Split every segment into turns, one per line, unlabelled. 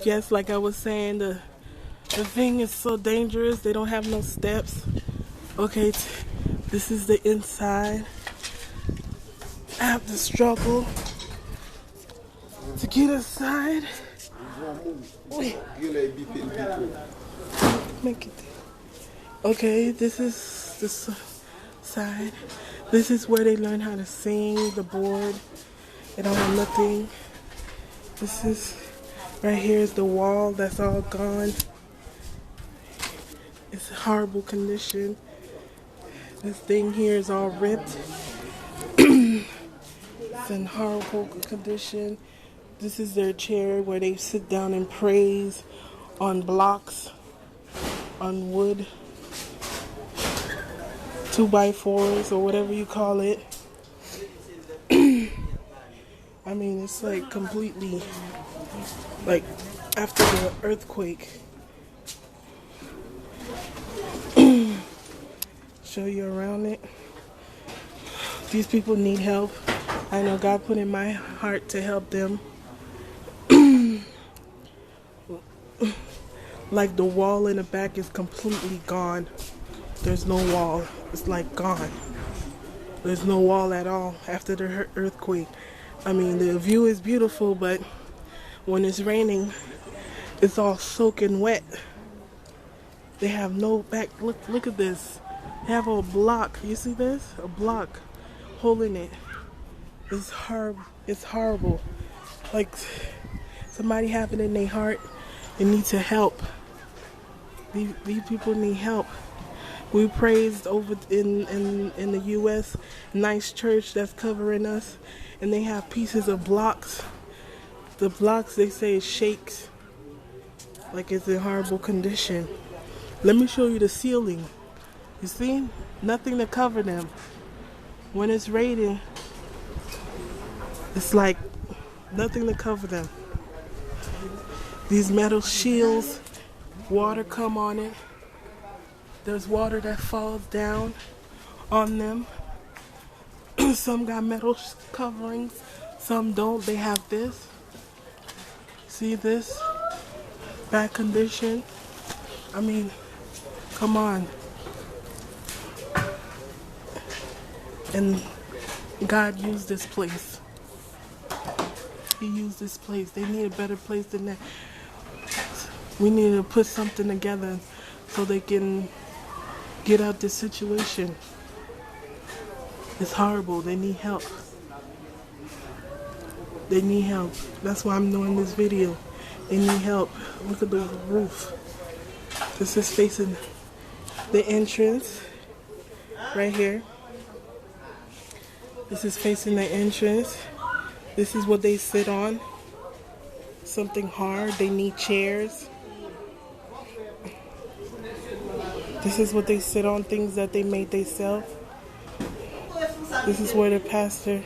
Yes, like I was saying, the thing is so dangerous. They don't have no steps. Okay, this is the inside. I have to struggle to get inside. Make it. Okay, this is the side. This is where they learn how to sing, the board. They don't have nothing. This is, right here is the wall that's all gone. It's a horrible condition. This thing here is all ripped. It's in horrible condition. This is their chair where they sit down and praise on blocks, on wood, 2x4s or whatever you call it. I mean, it's like completely, like after the earthquake. Show you around it. These people need help. I know God put in my heart to help them. Like the wall in the back is completely gone. There's no wall. It's like gone. There's no wall at all after the earthquake. I mean, the view is beautiful, but when it's raining, it's all soaking wet. They have no back. Look at this. They have a block. You see this? A block holding it. It's horrible. It's horrible. Like somebody have it in their heart. They need to help. These people need help. We praised over in the U.S. nice church that's covering us, and they have pieces of blocks. The blocks, they say, shakes like it's in horrible condition. Let me show you the ceiling. You see? Nothing to cover them. When it's raining, it's like nothing to cover them. These metal shields, water come on it. There's water that falls down on them. Some got metal coverings, some don't. They have this. See this? Bad condition. I mean, come on. And God used this place. He used this place. They need a better place than that. We need to put something together so they can get out this situation. It's horrible. They need help. They need help. That's why I'm doing this video. They need help. Look at the roof. This is facing the entrance right here. This is facing the entrance. This is what they sit on. Something hard. They need chairs. This is what they sit on, things that they made themselves. This is where the pastor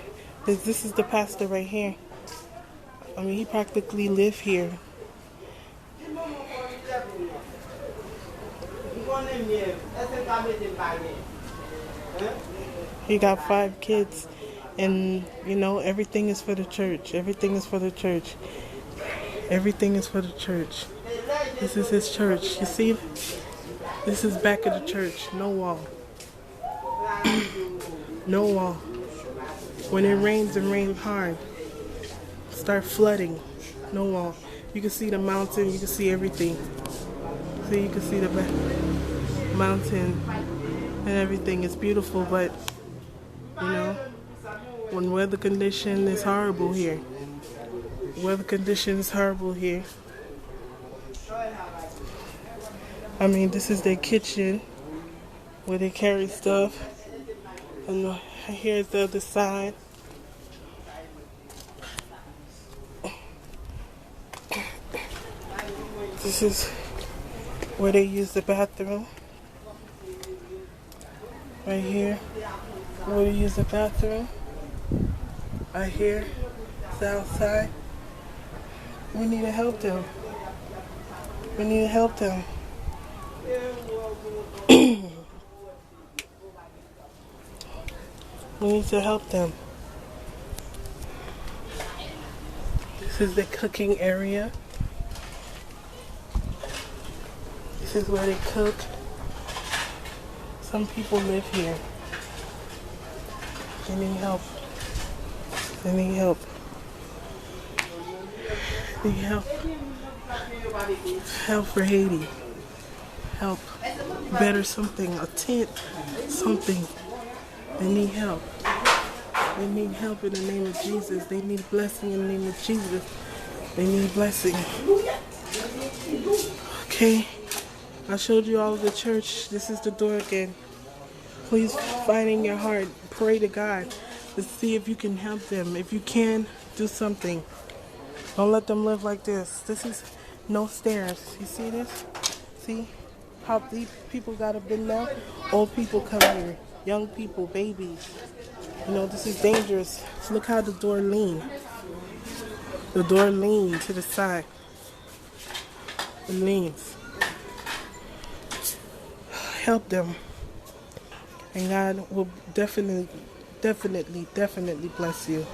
is. This is the pastor right here. I mean, he practically live here. He got 5 kids, and you know, everything is for the church. Everything is for the church. Everything is for the church. This is his church. You see? This is back of the church. No wall. No wall. When it rains hard. Start flooding. No wall. You can see the mountain. You can see everything. So you can see the mountain and everything. It's beautiful, but you know, when weather condition is horrible here. Weather condition is horrible here. I mean, this is their kitchen where they carry stuff. And here's the other side. This is where they use the bathroom. Right here. Where they use the bathroom. Right here. It's outside. We need to help them. We need to help them. We need to help them. This is the cooking area. This is where they cook. Some people live here. They need help. They need help. They need help. Help for Haiti. Help. Better something. A tent. Something. They need help. They need help in the name of Jesus. They need blessing in the name of Jesus. They need blessing. Okay. I showed you all of the church. This is the door again. Please find in your heart. Pray to God to see if you can help them. If you can, do something. Don't let them live like this. This is no stairs. You see this? See how these people gotta been there? Old people come here. Young people, babies. You know, this is dangerous. Look how the door lean. The door leans to the side. It leans. Help them. And God will definitely bless you.